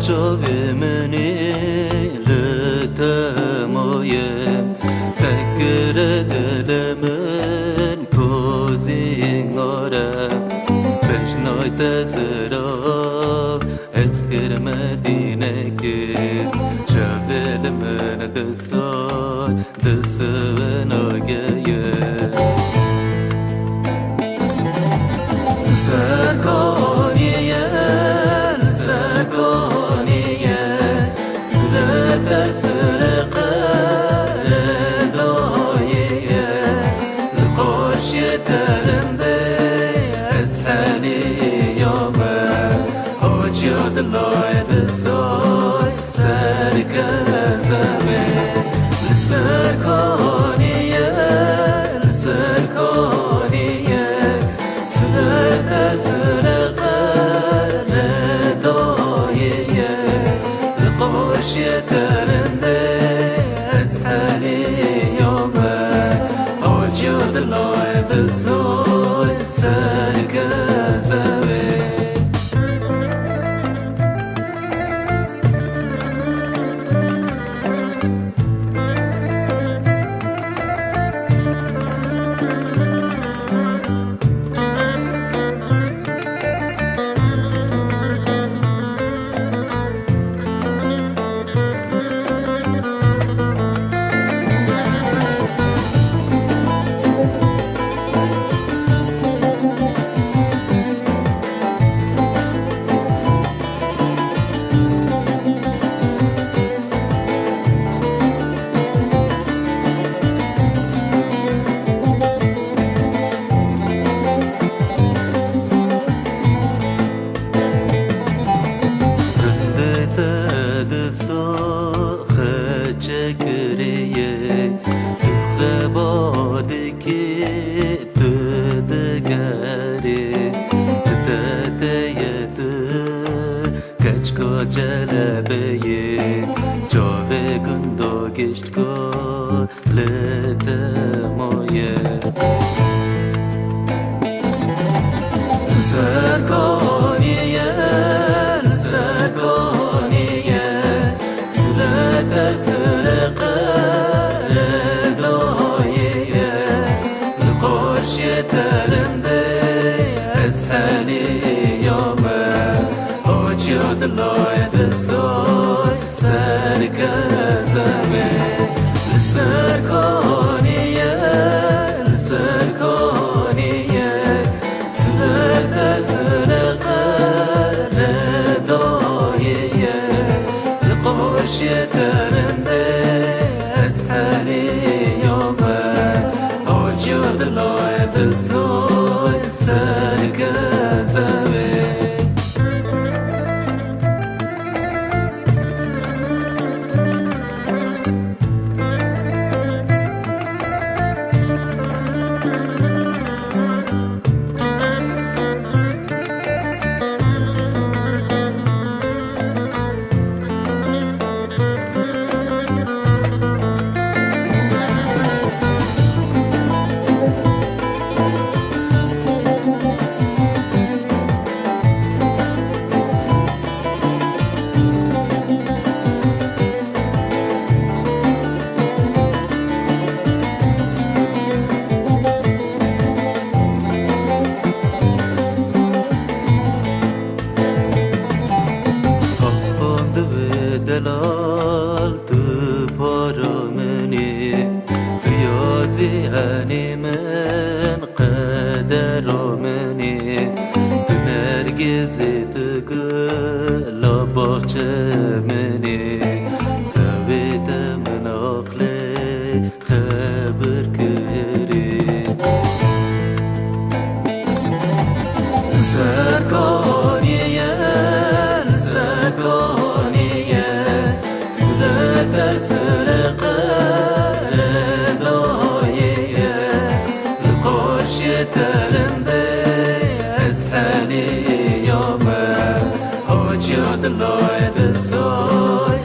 جاوی منی لتمایم تکر دل من کوزین آرم بشنای تزراف اتکر مدینه که شاول من دسای دسون آگیه سرکانیه سرکانیه سرت سرقر داییه القرش ترنده اسهلی یامه حاجیاد لاید سای سرکزمه سرکانیه سرکانیه سرت سرقر داییه القرش ترنده اسهلی یامه حاجیاد لاید سای سرکزمه چکریه تو خبادکی تو دگری تتیه تو کچکا جلبیه جاوه گندو گشت کو لتمایه سرکانیه سرکانیه سرت سرقر داییه القرش ترنده اسهلی یامه حاجیاد لاید سای سرکزمه سرکانیه سرکانیه سرت سرقر داییه القرش ترنده اسهلی یامه حاجیاد لاید سای سرکزمه دلال تو پارمنی تو یازیهنی من قدر منی تو نرگزی تو گلا باچه منی سویت من آخلی خبر کری سرکانیه سرکانیه سرت سرقر داییه القرش ترنده اسهلی یامه حاجیاد لاید سای